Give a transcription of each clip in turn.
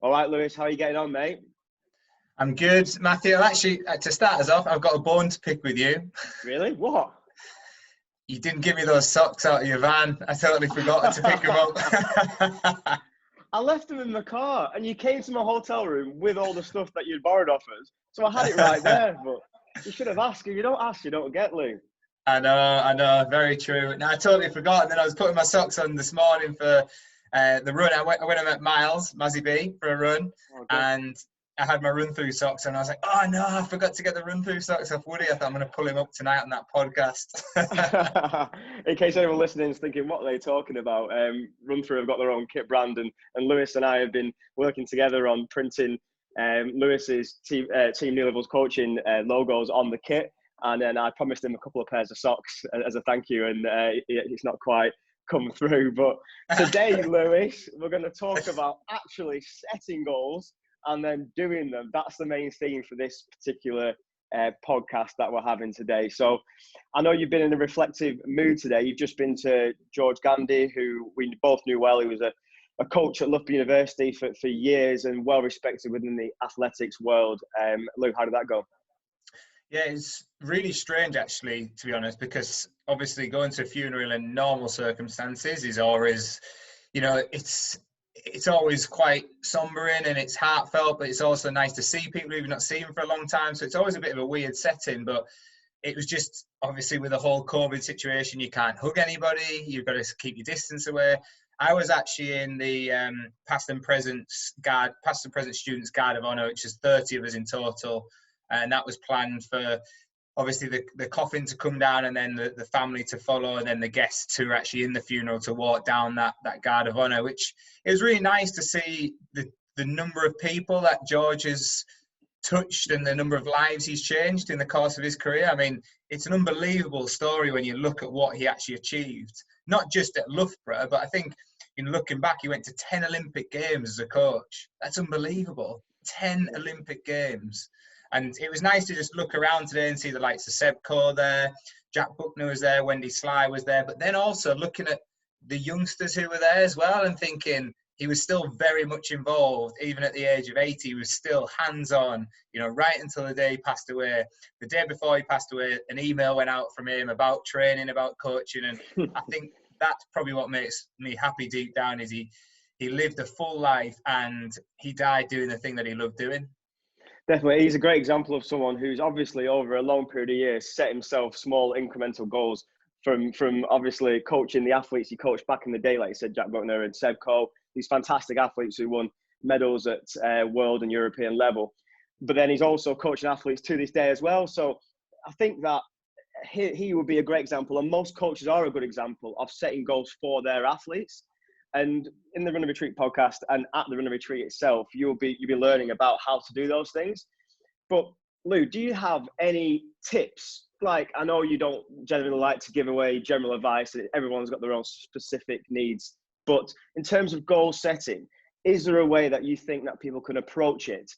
All right, Lewis, how are you getting on, mate? I'm good, Matthew. Actually, to start us off, I've got a bone to pick with you. Really? What? You didn't give me those socks out of your van. I totally forgot to pick them up. I left them in the car, and you came to my hotel room with all the stuff that you'd borrowed off us. So I had it right there, but you should have asked. If you don't ask, you don't get, Lou. I know, very true. No, I totally forgot. And then I was putting my socks on this morning for the run. I went and met Miles, Mazzy B, for a run, and I had my run-through socks, and I was like, oh no, I forgot to get the run-through socks off Woody. I thought I'm going to pull him up tonight on that podcast. In case anyone listening is thinking, what are they talking about? Run-through have got their own kit brand, and Lewis and I have been working together on printing Lewis's team New Levels coaching logos on the kit. And then I promised him a couple of pairs of socks as a thank you, and it's not quite come through. But today, Lewis, we're going to talk about actually setting goals and then doing them. That's the main theme for this particular podcast that we're having today. So I know you've been in a reflective mood today. You've just been to George Gandy, who we both knew well. He was a coach at Loughborough University for years and well respected within the athletics world. Lou, how did that go? Yeah, it's really strange, actually, to be honest, because obviously going to a funeral in normal circumstances is always, it's always quite sombering and it's heartfelt, but it's also nice to see people who you've not seen for a long time. So it's always a bit of a weird setting, but it was just obviously with the whole COVID situation, you can't hug anybody. You've got to keep your distance away. I was actually in the past and present students guard of honour, which is 30 of us in total. And that was planned for obviously the coffin to come down and then the family to follow, and then the guests who were actually in the funeral to walk down that guard of honour, which it was really nice to see the number of people that George has touched and the number of lives he's changed in the course of his career. I mean, it's an unbelievable story when you look at what he actually achieved, not just at Loughborough, but I think in looking back, he went to 10 Olympic Games as a coach. That's unbelievable. 10 Olympic Games. And it was nice to just look around today and see the likes of Sebco there, Jack Buckner was there, Wendy Sly was there, but then also looking at the youngsters who were there as well and thinking he was still very much involved. Even at the age of 80, he was still hands-on, right until the day he passed away. The day before he passed away, an email went out from him about training, about coaching, and I think that's probably what makes me happy deep down is he lived a full life and he died doing the thing that he loved doing. Definitely. He's a great example of someone who's obviously over a long period of years set himself small incremental goals from obviously coaching the athletes he coached back in the day, like you said, Jack Buckner and Sebco, these fantastic athletes who won medals at world and European level. But then he's also coaching athletes to this day as well. So I think that he would be a great example, and most coaches are a good example of setting goals for their athletes. And in the Run a Retreat podcast and at the Run a Retreat itself, you'll be learning about how to do those things. But Lou, do you have any tips? Like, I know you don't generally like to give away general advice. Everyone's got their own specific needs. But in terms of goal setting, is there a way that you think that people can approach it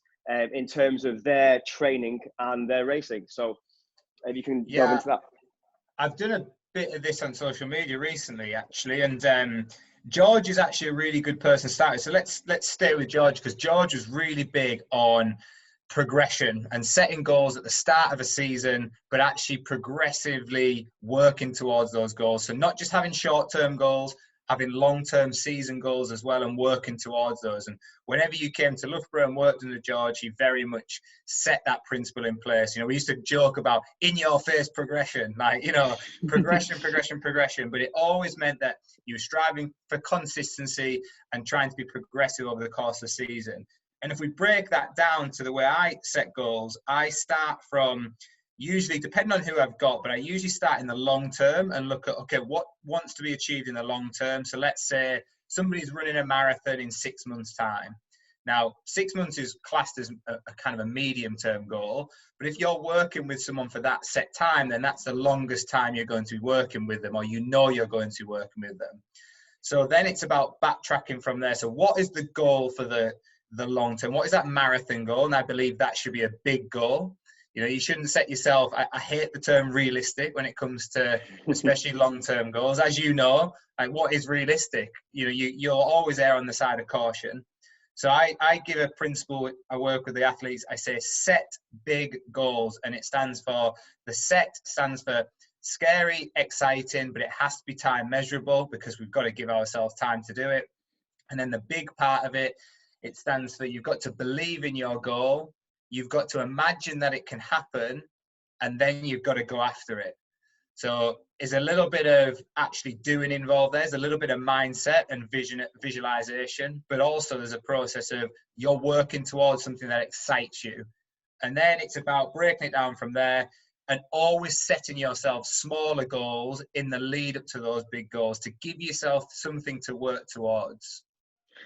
in terms of their training and their racing? So if you can delve into that. I've done a bit of this on social media recently, actually, and George is actually a really good person to start with. So let's stay with George, because George was really big on progression and setting goals at the start of a season, but actually progressively working towards those goals. So not just having short-term goals, having long-term season goals as well and working towards those. And whenever you came to Loughborough and worked under George, he very much set that principle in place. We used to joke about in-your-face progression, progression, but it always meant that you were striving for consistency and trying to be progressive over the course of the season. And if we break that down to the way I set goals, I start from usually, depending on who I've got, but I usually start in the long term and look at, okay, what wants to be achieved in the long term? So let's say somebody's running a marathon in 6 months' time. Now, 6 months is classed as a kind of a medium-term goal, but if you're working with someone for that set time, then that's the longest time you're going to be working with them, or you're going to be working with them. So then it's about backtracking from there. So what is the goal for the long term? What is that marathon goal? And I believe that should be a big goal. You shouldn't set yourself, I hate the term realistic when it comes to especially long-term goals. As you know, like, what is realistic? You're always err on the side of caution. So I give a principle, I work with the athletes, I say set big goals, and it stands for, the set stands for scary, exciting, but it has to be time measurable because we've got to give ourselves time to do it. And then the big part of it, it stands for, you've got to believe in your goal, you've got to imagine that it can happen, and then you've got to go after it. So there's a little bit of actually doing involved. There's a little bit of mindset and visualization, but also there's a process of you're working towards something that excites you. And then it's about breaking it down from there and always setting yourself smaller goals in the lead up to those big goals to give yourself something to work towards.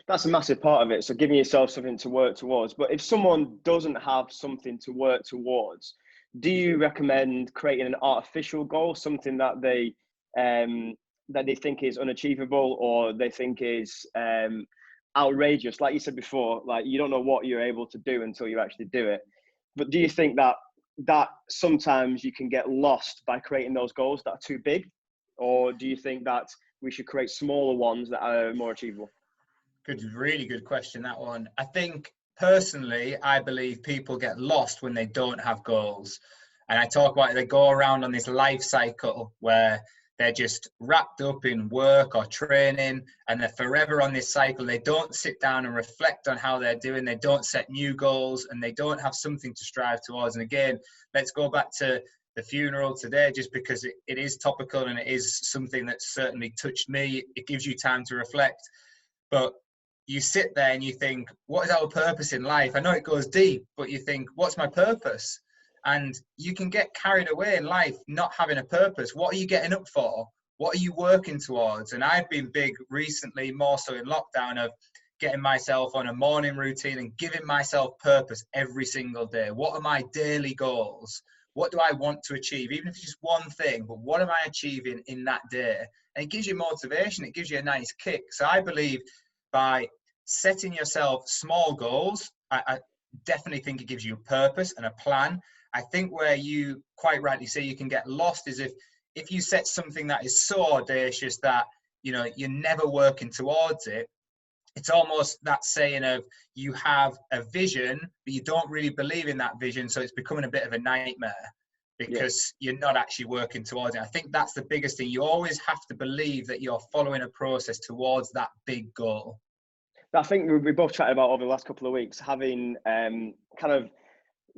That's a massive part of it. So giving yourself something to work towards. But if someone doesn't have something to work towards, do you recommend creating an artificial goal, something that they think is unachievable or they think is outrageous? Like you said before, like you don't know what you're able to do until you actually do it. But do you think that sometimes you can get lost by creating those goals that are too big, or do you think that we should create smaller ones that are more achievable? Good, really good question, that one. I think personally, I believe people get lost when they don't have goals. And I talk about it, they go around on this life cycle where they're just wrapped up in work or training and they're forever on this cycle. They don't sit down and reflect on how they're doing. They don't set new goals and they don't have something to strive towards. And again, let's go back to the funeral today, just because it is topical and it is something that certainly touched me. It gives you time to reflect. But you sit there and you think, what is our purpose in life? I know it goes deep, but you think, what's my purpose? And you can get carried away in life not having a purpose. What are you getting up for? What are you working towards? And I've been big recently, more so in lockdown, of getting myself on a morning routine and giving myself purpose every single day. What are my daily goals? What do I want to achieve? Even if it's just one thing, but what am I achieving in that day? And it gives you motivation. It gives you a nice kick. So I believe by setting yourself small goals, I definitely think it gives you a purpose and a plan. I think where you quite rightly say you can get lost is if you set something that is so audacious that, you know, you're never working towards it. It's almost that saying of you have a vision, but you don't really believe in that vision. So it's becoming a bit of a nightmare because you're not actually working towards it. I think that's the biggest thing. You always have to believe that you're following a process towards that big goal. I think we both chatted about over the last couple of weeks having kind of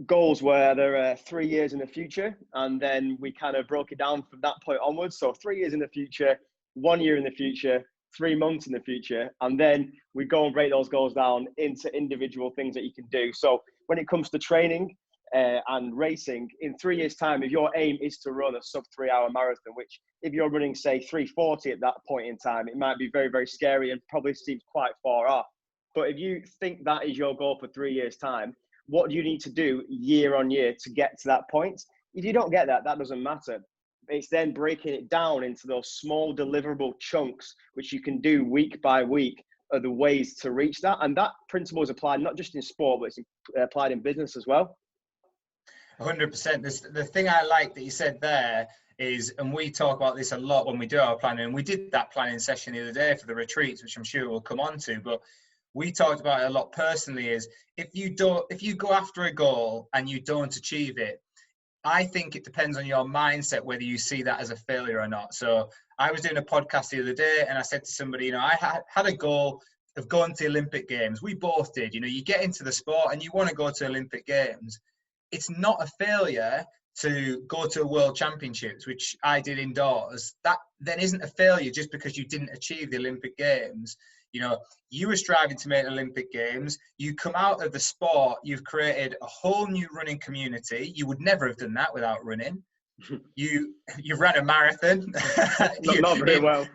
goals where there are 3 years in the future, and then we kind of broke it down from that point onwards. So 3 years in the future, 1 year in the future, 3 months in the future, and then we go and break those goals down into individual things that you can do. So when it comes to training and racing, in 3 years' time, if your aim is to run a sub 3 hour marathon, which if you're running, say, 3:40 at that point in time, it might be very, very scary and probably seems quite far off. But if you think that is your goal for 3 years' time, what do you need to do year on year to get to that point? If you don't get that, that doesn't matter. It's then breaking it down into those small deliverable chunks, which you can do week by week, are the ways to reach that. And that principle is applied not just in sport, but it's applied in business as well. 100%. The thing I like that you said there is, and we talk about this a lot when we do our planning, and we did that planning session the other day for the retreats, which I'm sure we'll come on to, but we talked about it a lot personally, is if you go after a goal and you don't achieve it, I think it depends on your mindset whether you see that as a failure or not. So I was doing a podcast the other day and I said to somebody, you know, I had a goal of going to the Olympic Games. We both did. You know, you get into the sport and you want to go to Olympic Games. It's not a failure to go to World Championships, which I did indoors. That then isn't a failure just because you didn't achieve the Olympic Games. You know, you were striving to make Olympic Games. You come out of the sport, you've created a whole new running community. You would never have done that without running. You've ran a marathon. not very well.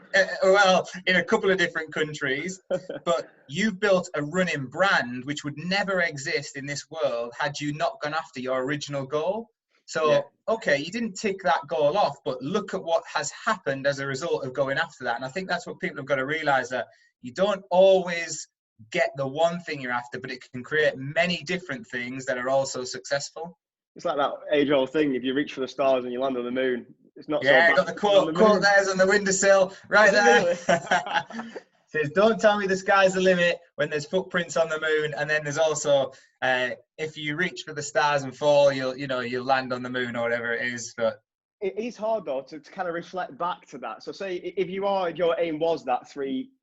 Well, in a couple of different countries, but you've built a running brand which would never exist in this world had you not gone after your original goal. So, okay, you didn't tick that goal off, but look at what has happened as a result of going after that. And I think that's what people have got to realize, that you don't always get the one thing you're after, but it can create many different things that are also successful. It's like that age-old thing: if you reach for the stars and you land on the moon, it's not so bad. Yeah, got the quote there's on the windowsill, right there. Really? Says, don't tell me the sky's the limit when there's footprints on the moon. And then there's also, if you reach for the stars and fall, you'll land on the moon or whatever it is. But it is hard though to kind of reflect back to that. So say if your aim was that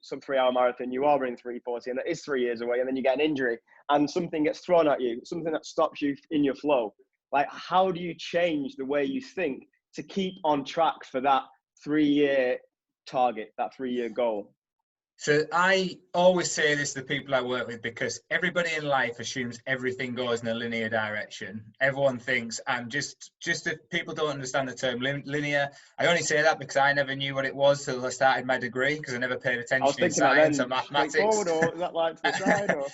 sub 3 hour marathon, you are running 3:40 and that is 3 years away, and then you get an injury and something gets thrown at you, something that stops you in your flow. Like, how do you change the way you think to keep on track for that 3-year target, that 3-year goal? So I always say this to the people I work with, because everybody in life assumes everything goes in a linear direction. Everyone thinks, and just if people don't understand the term linear, I only say that because I never knew what it was till I started my degree, because I never paid attention in science or mathematics. Or is that like to the side? Or?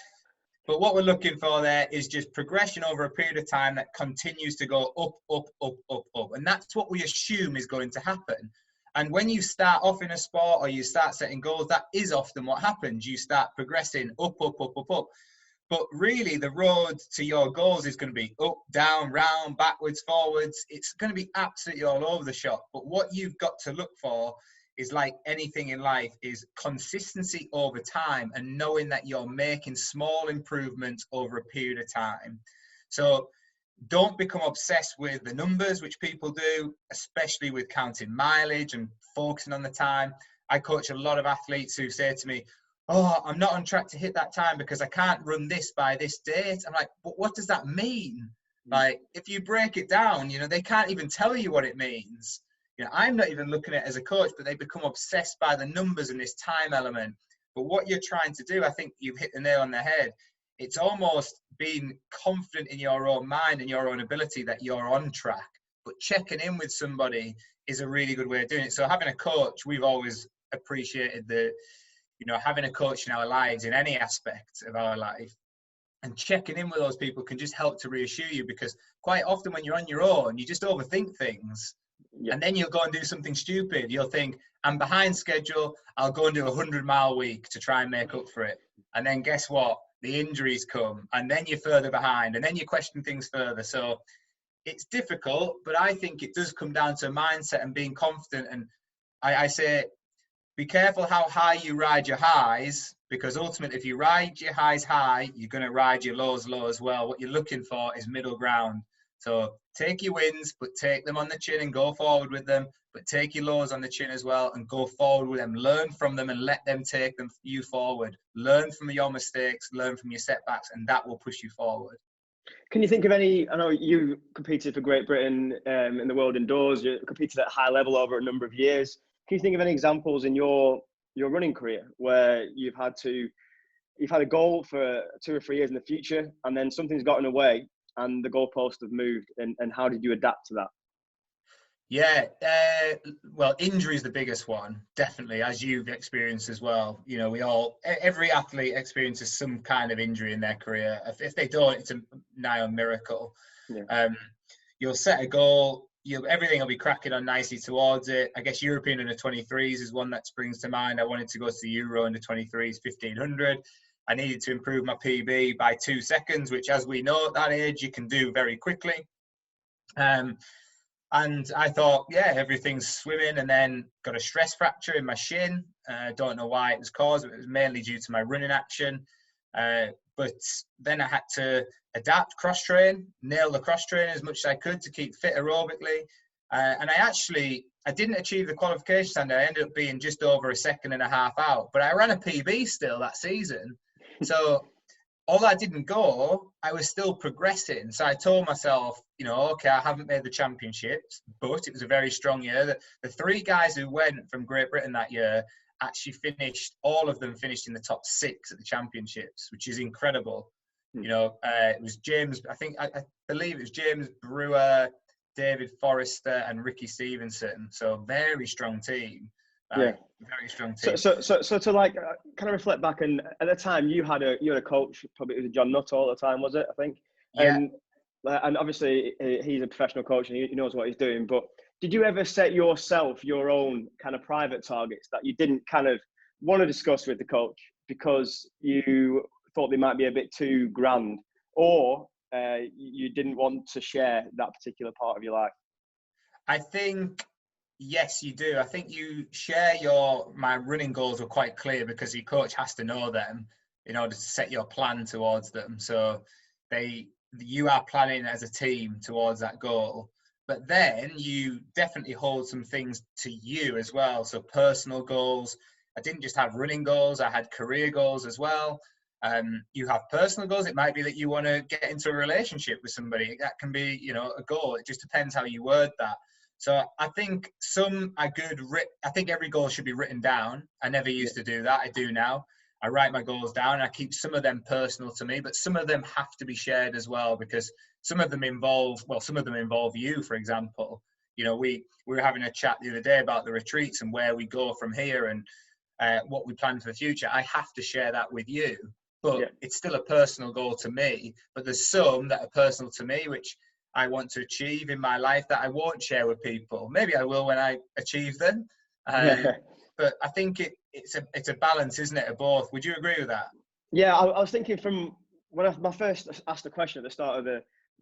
But what we're looking for there is just progression over a period of time that continues to go up, up, up, up, up. And that's what we assume is going to happen. And when you start off in a sport or you start setting goals, that is often what happens. You start progressing up, up, up, up, up. But really, the road to your goals is going to be up, down, round, backwards, forwards. It's going to be absolutely all over the shop. But what you've got to look for is, like anything in life, is consistency over time and knowing that you're making small improvements over a period of time. So don't become obsessed with the numbers, which people do, especially with counting mileage and focusing on the time. I coach a lot of athletes who say to me, oh, I'm not on track to hit that time because I can't run this by this date. I'm like, but what does that mean? Like, if you break it down, they can't even tell you what it means. I'm not even looking at it as a coach, but they become obsessed by the numbers and this time element. But what you're trying to do, I think you've hit the nail on the head. It's almost being confident in your own mind and your own ability that you're on track. But checking in with somebody is a really good way of doing it. So having a coach, we've always appreciated having a coach in our lives, in any aspect of our life, and checking in with those people can just help to reassure you, because quite often when you're on your own, you just overthink things. Yeah. And then you'll go and do something stupid. You'll think, I'm behind schedule, I'll go and do a 100-mile week to try and make up for it. And then guess what? The injuries come, and then you're further behind, and then you question things further. So it's difficult, but I think it does come down to mindset and being confident. And I say, be careful how high you ride your highs, because ultimately, if you ride your highs high, you're going to ride your lows low as well. What you're looking for is middle ground. So take your wins, but take them on the chin and go forward with them. But take your lows on the chin as well and go forward with them. Learn from them and let them take you forward. Learn from your mistakes, learn from your setbacks, and that will push you forward. Can you think of any? I know you competed for Great Britain in the World Indoors. You competed at a high level over a number of years. Can you think of any examples in your running career where you've had a goal for 2 or 3 years in the future, and then something's gotten away and the goalposts have moved, and how did you adapt to that? Yeah, well, injury is the biggest one, definitely, as you've experienced as well. Every athlete experiences some kind of injury in their career. If they don't, it's a nigh on miracle. Yeah. You'll set a goal, everything will be cracking on nicely towards it. I guess European under 23s is one that springs to mind. I wanted to go to the Euro under 23s 1500. I needed to improve my PB by 2 seconds, which, as we know, at that age, you can do very quickly. And I thought, yeah, everything's swimming, and then got a stress fracture in my shin. Don't know why it was caused, but it was mainly due to my running action. But then I had to adapt, cross-train, nail the cross-train as much as I could to keep fit aerobically. And I didn't achieve the qualification standard. I ended up being just over 1.5 seconds out. But I ran a PB still that season. So although I didn't go, I was still progressing. So I told myself, okay, I haven't made the championships, but it was a very strong year. The 3 guys who went from Great Britain that year actually all of them finished in the top 6 at the championships, which is incredible. It was James, I believe it was James Brough, David Forrester, and Ricky Stevenson. So very strong team. Yeah. Very strong team. So to kind of reflect back, and at the time you had a coach, probably it was John Nuttall at the time, was it? I think. Yeah. And obviously he's a professional coach and he knows what he's doing. But did you ever set yourself your own kind of private targets that you didn't kind of want to discuss with the coach because you thought they might be a bit too grand, or you didn't want to share that particular part of your life? I think yes, you do. I think you share my running goals were quite clear because your coach has to know them in order to set your plan towards them. So you are planning as a team towards that goal. But then you definitely hold some things to you as well. So personal goals. I didn't just have running goals, I had career goals as well. You have personal goals. It might be that you want to get into a relationship with somebody. That can be, a goal. It just depends how you word that. So I think some are good. I think every goal should be written down. I never used to do that. I do now. I write my goals down and I keep some of them personal to me, but some of them have to be shared as well because some of them involve you, for example. We were having a chat the other day about the retreats and where we go from here and what we plan for the future. I have to share that with you, but it's still a personal goal to me. But there's some that are personal to me, which I want to achieve in my life that I won't share with people. Maybe I will when I achieve them. But I think it's a balance, isn't it, of both? Would you agree with that? Yeah, I was thinking from when I first asked the question at the start of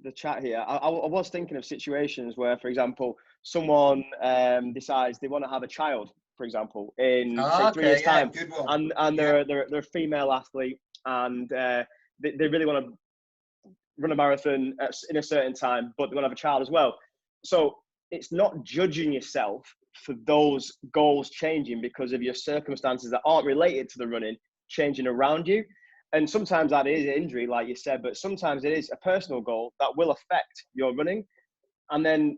the chat here, I was thinking of situations where, for example, someone decides they want to have a child, for example, in say 3 years' time, good one. and they're a female athlete, and they really want to run a marathon in a certain time, but they want to have a child as well. So it's not judging yourself for those goals changing because of your circumstances that aren't related to the running changing around you. And sometimes that is injury, like you said, but sometimes it is a personal goal that will affect your running. And then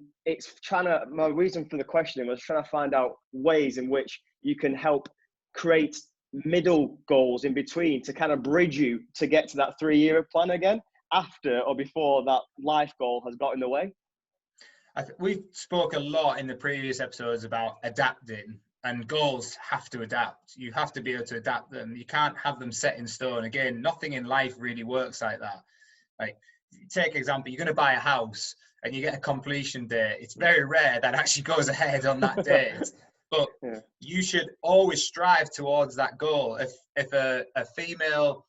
my reason for the question was trying to find out ways in which you can help create middle goals in between to kind of bridge you to get to that 3-year plan again after or before that life goal has got in the way. We spoke a lot in the previous episodes about adapting, and goals have to adapt. You have to be able to adapt them. You can't have them set in stone. Again, nothing in life really works like that. Like, take example, you're going to buy a house and you get a completion date. It's very rare that actually goes ahead on that date. But you should always strive towards that goal. If a female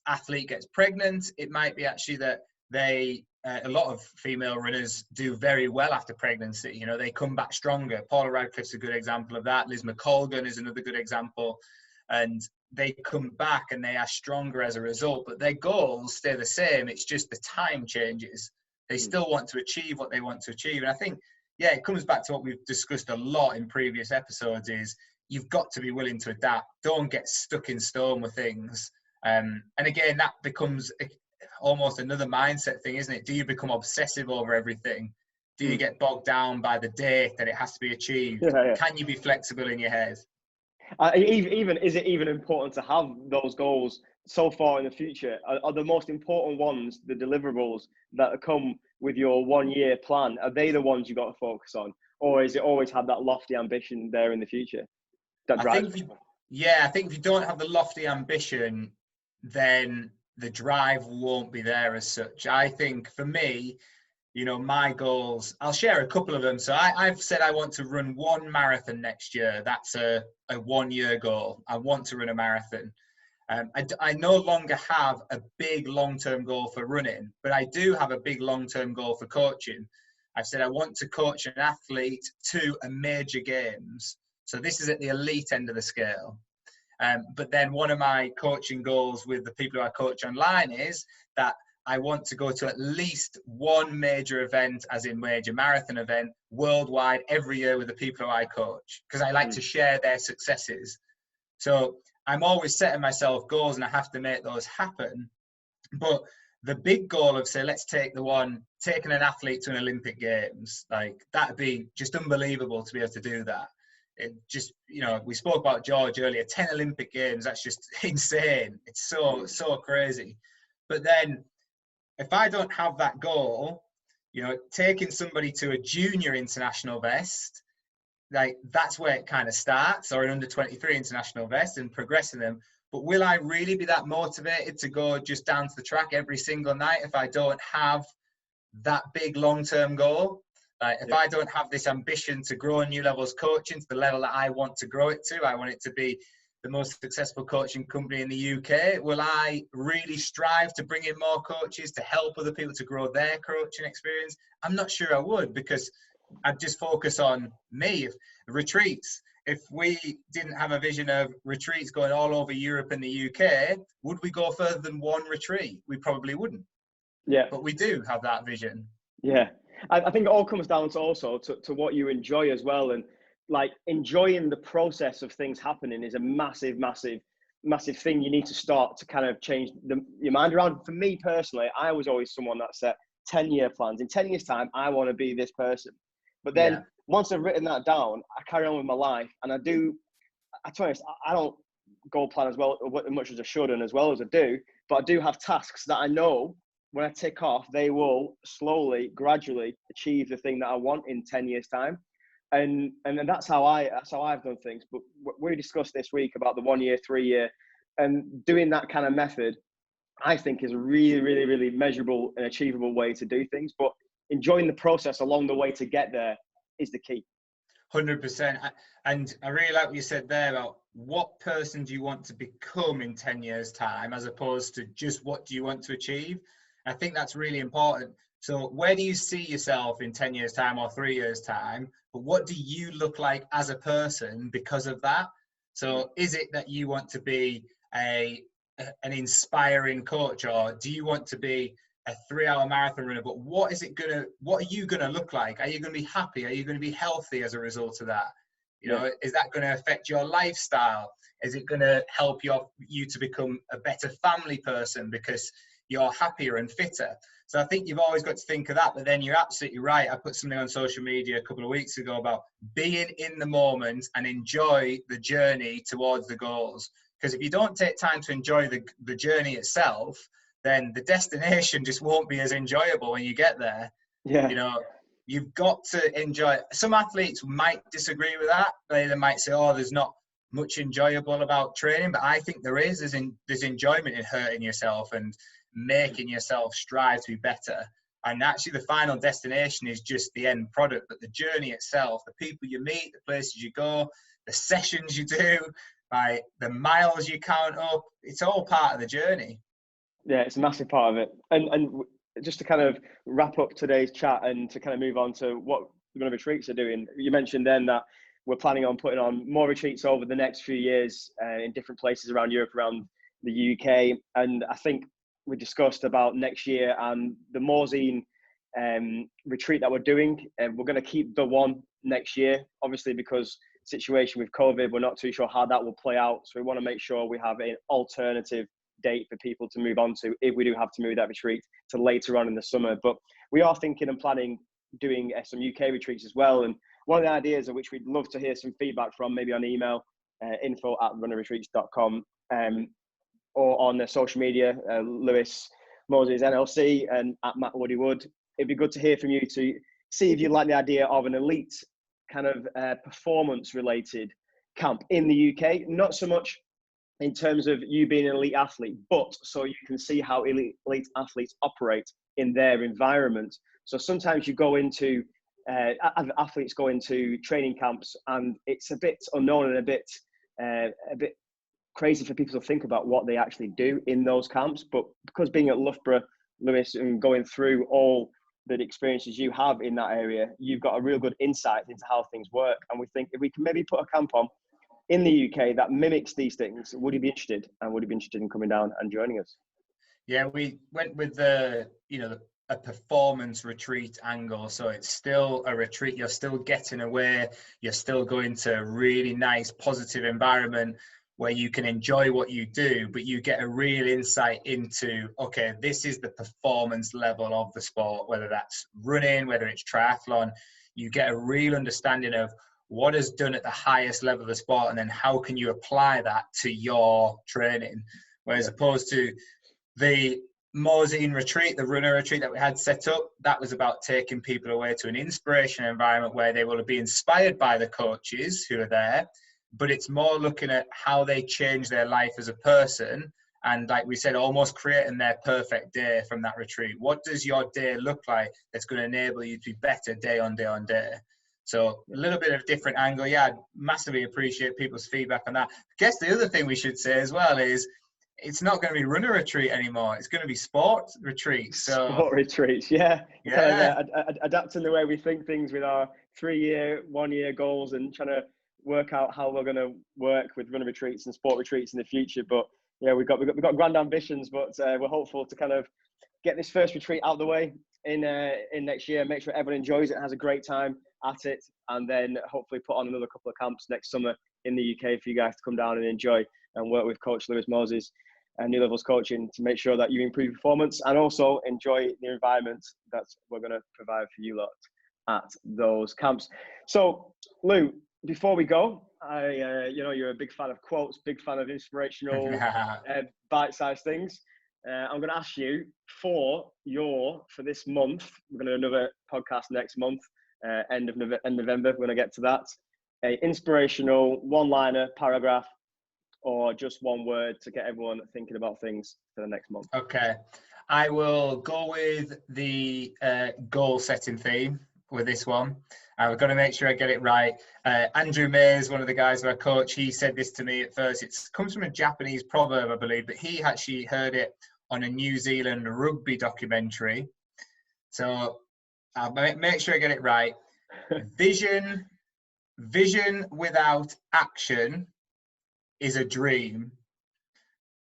athlete gets pregnant, it might be actually that a lot of female runners do very well after pregnancy. They come back stronger. Paula Radcliffe's a good example of that. Liz McColgan is another good example. And they come back and they are stronger as a result, but their goals stay the same. It's just the time changes. They still want to achieve what they want to achieve. And I think, it comes back to what we've discussed a lot in previous episodes is you've got to be willing to adapt. Don't get stuck in stone with things. And again, that becomes almost another mindset thing, isn't it? Do you become obsessive over everything? Do you get bogged down by the date that it has to be achieved? Can you be flexible in your head? Is it even important to have those goals so far in the future? Are the most important ones the deliverables that come with your 1-year plan? Are they the ones you got to focus on, or is it always have that lofty ambition there in the future? I think if you don't have the lofty ambition, then the drive won't be there as such. I think for me, my goals, I'll share a couple of them. So I've said I want to run 1 marathon next year. That's a 1-year goal. I want to run a marathon. I no longer have a big long-term goal for running, but I do have a big long-term goal for coaching. I've said I want to coach an athlete to a major games. So this is at the elite end of the scale. But then one of my coaching goals with the people who I coach online is that I want to go to at least 1 major event, as in major marathon event, worldwide every year with the people who I coach, because I like to share their successes. So I'm always setting myself goals and I have to make those happen. But the big goal of, say, let's take taking an athlete to an Olympic Games, like that'd be just unbelievable to be able to do that. It just, we spoke about George earlier, 10 Olympic Games, that's just insane. It's so crazy. But then if I don't have that goal, taking somebody to a junior international best, like that's where it kind of starts, or an under 23 international best, and progressing them. But will I really be that motivated to go just down to the track every single night if I don't have that big long-term goal? If I don't have this ambition to grow New Levels Coaching to the level that I want to grow it to, I want it to be the most successful coaching company in the UK. Will I really strive to bring in more coaches to help other people to grow their coaching experience? I'm not sure I would, because I'd just focus on me. Retreats. If we didn't have a vision of retreats going all over Europe and the UK, would we go further than one retreat? We probably wouldn't. Yeah. But we do have that vision. Yeah. I think it all comes down to also to what you enjoy as well. And like enjoying the process of things happening is a massive, massive, massive thing you need to start to kind of change your mind around. For me personally, I was always someone that set 10-year plans. In 10 years' time, I want to be this person. But then once I've written that down, I carry on with my life. And I do, I tell you, I don't goal plan as well, as much as I should and as well as I do. But I do have tasks that I know when I tick off, they will slowly, gradually achieve the thing that I want in 10 years' time. And that's how I've done things. But we discussed this week about the 1 year, 3 year, and doing that kind of method, I think is a really, really, really measurable and achievable way to do things. But enjoying the process along the way to get there is the key. 100%. And I really like what you said there about what person do you want to become in 10 years' time, as opposed to just what do you want to achieve. I think that's really important. So where do you see yourself in 10 years' time or 3 years' time? But what do you look like as a person because of that? So is it that you want to be an inspiring coach, or do you want to be a 3-hour marathon runner? But what are you gonna look like? Are you gonna be happy? Are you gonna be healthy as a result of that? You know, is that going to affect your lifestyle? Is it going to help you to become a better family person because you're happier and fitter? So I think you've always got to think of that. But then you're absolutely right. I put something on social media a couple of weeks ago about being in the moment and enjoy the journey towards the goals. Because if you don't take time to enjoy the journey itself, then the destination just won't be as enjoyable when you get there. Yeah. You know, you've got to enjoy it. Some athletes might disagree with that. They might say, oh, there's not much enjoyable about training, but I think there is. There's enjoyment in hurting yourself and making yourself strive to be better. And actually the final destination is just the end product, but the journey itself, the people you meet, the places you go, the sessions you do, like the miles you count up, it's all part of the journey. Yeah, it's a massive part of it. And just to kind of wrap up today's chat and to kind of move on to what the retreats are doing, you mentioned then that we're planning on putting on more retreats over the next few years in different places around Europe, around the UK. And I think we discussed about next year and the Morzine retreat that we're doing. We're going to keep the one next year, obviously, because situation with COVID, we're not too sure how that will play out. So we want to make sure we have an alternative date for people to move on to if we do have to move that retreat to later on in the summer. But we are thinking and planning doing some UK retreats as well. And one of the ideas of which we'd love to hear some feedback from, maybe on email, info@runnerretreats.com, or on the social media, Lewis Moses NLC and at Matt Woody Wood. It'd be good to hear from you to see if you like the idea of an elite kind of performance related camp in the UK, not so much in terms of you being an elite athlete, but so you can see how elite athletes operate in their environment. So sometimes you go into, athletes go into training camps and it's a bit unknown and a bit crazy for people to think about what they actually do in those camps. But because being at Loughborough, Lewis, and going through all the experiences you have in that area, you've got a real good insight into how things work. And we think if we can maybe put a camp on in the UK that mimics these things, would you be interested? And would you be interested in coming down and joining us? Yeah, we went with a performance retreat angle. So it's still a retreat. You're still getting away. You're still going to a really nice, positive environment where you can enjoy what you do, but you get a real insight into, okay, this is the performance level of the sport, whether that's running, whether it's triathlon. You get a real understanding of what is done at the highest level of the sport, and then how can you apply that to your training. Whereas opposed to the Morzine retreat, the runner retreat that we had set up, that was about taking people away to an inspirational environment where they will be inspired by the coaches who are there, but it's more looking at how they change their life as a person. And like we said, almost creating their perfect day from that retreat. What does your day look like that's going to enable you to be better day on day on day? So a little bit of different angle. Yeah, I'd massively appreciate people's feedback on that. I guess the other thing we should say as well is it's not going to be runner retreat anymore. It's going to be sport retreat. So sport retreats, yeah. yeah, Kind of adapting the way we think things with our 3-year, 1-year goals, and trying to work out how we're going to work with runner retreats and sport retreats in the future. But yeah, we've got grand ambitions, but we're hopeful to kind of get this first retreat out of the way in next year. Make sure everyone enjoys it, has a great time at it, and then hopefully put on another couple of camps next summer in the UK for you guys to come down and enjoy and work with Coach Lewis Moses and New Levels Coaching to make sure that you improve your performance and also enjoy the environment that we're going to provide for you lot at those camps. So, Lou, before we go, you're a big fan of quotes, big fan of inspirational, bite-sized things. I'm going to ask you for this month. We're going to do another podcast next month, end of November. We're going to get to that. A inspirational one-liner, paragraph, or just one word to get everyone thinking about things for the next month. Okay, I will go with the goal setting theme with this one. I've got to make sure I get it right. Andrew Mays, one of the guys who I coach, he said this to me at first. It comes from a Japanese proverb, I believe, but he actually heard it on a New Zealand rugby documentary. So I'll make sure I get it right. Vision without action is a dream,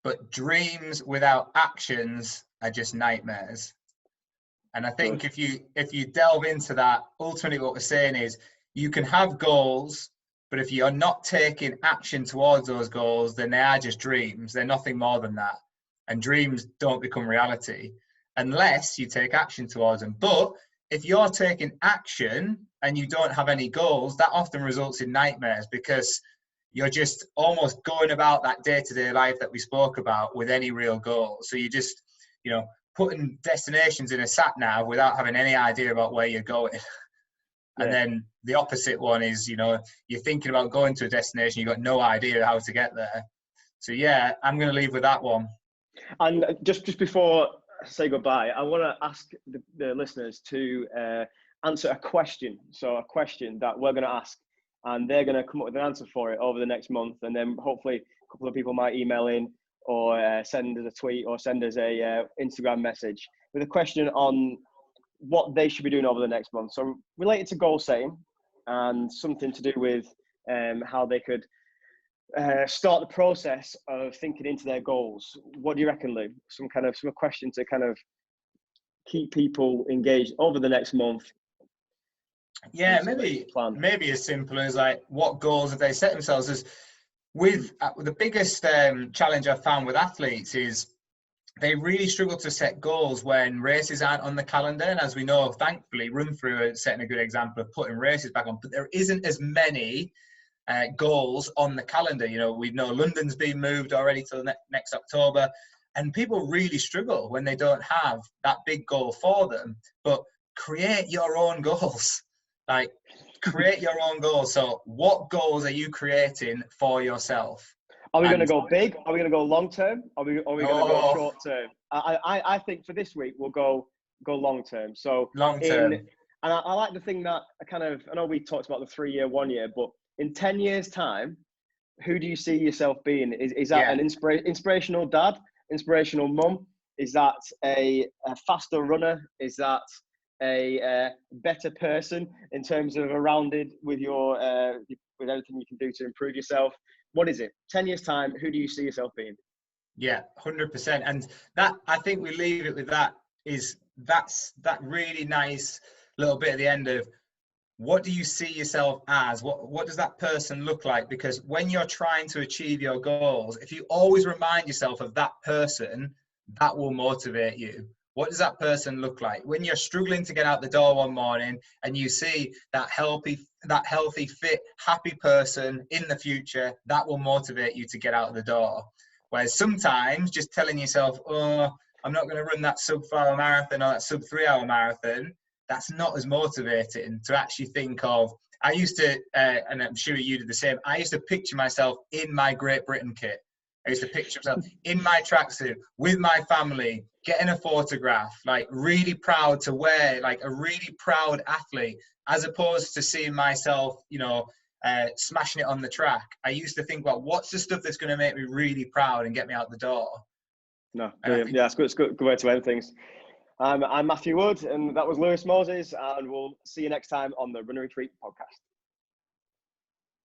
but dreams without actions are just nightmares. And I think if you delve into that, ultimately what we're saying is you can have goals, but if you're not taking action towards those goals, then they are just dreams. They're nothing more than that. And dreams don't become reality unless you take action towards them. But if you're taking action and you don't have any goals, that often results in nightmares because you're just almost going about that day-to-day life that we spoke about with any real goal. So you just, putting destinations in a sat nav without having any idea about where you're going. And then the opposite one is, you're thinking about going to a destination, you've got no idea how to get there. So yeah, I'm going to leave with that one. And just before I say goodbye, I want to ask the listeners to answer a question. So a question that we're going to ask, and they're going to come up with an answer for it over the next month. And then hopefully a couple of people might email in or send us a tweet or send us a Instagram message with a question on what they should be doing over the next month. So related to goal setting and something to do with how they could start the process of thinking into their goals. What do you reckon, Lou? Some question to kind of keep people engaged over the next month. Yeah, maybe as simple as like, what goals have they set themselves? As with the biggest challenge I've found with athletes is they really struggle to set goals when races aren't on the calendar. And as we know, thankfully, Run Through are setting a good example of putting races back on, but there isn't as many goals on the calendar. We know London's been moved already till next October, and people really struggle when they don't have that big goal for them. But create your own goals. Create your own goals. So what goals are you creating for yourself? Are we going to go big? Are we going to go long term? Are we going to go short term? I think for this week we'll go long term. So long term. And I like the thing that I know we talked about the 3-year, 1 year, but in 10 years time, who do you see yourself being? Is that an inspirational dad, inspirational mum? Is that a faster runner? Is that a better person in terms of rounded with your with everything you can do to improve yourself? What is it? 10 years time, who do you see yourself being? Yeah, 100%. And that, I think we leave it with that, that's that really nice little bit at the end of, what do you see yourself as? What does that person look like? Because when you're trying to achieve your goals, if you always remind yourself of that person, that will motivate you. What does that person look like? When you're struggling to get out the door one morning and you see that healthy, fit, happy person in the future, that will motivate you to get out of the door. Whereas sometimes just telling yourself, oh, I'm not going to run that sub-4-hour marathon or that sub-3-hour marathon, that's not as motivating to actually think of. I used to, and I'm sure you did the same, I used to picture myself in my Great Britain kit. I used to picture myself in my tracksuit with my family, getting a photograph, like really proud to wear, like a really proud athlete, as opposed to seeing myself, smashing it on the track, I used to think about what's the stuff that's going to make me really proud and get me out the door. No, brilliant. Yeah, it's good. It's good way to end things. I'm Matthew Wood, and that was Lewis Moses, and we'll see you next time on the Run and Retreat podcast.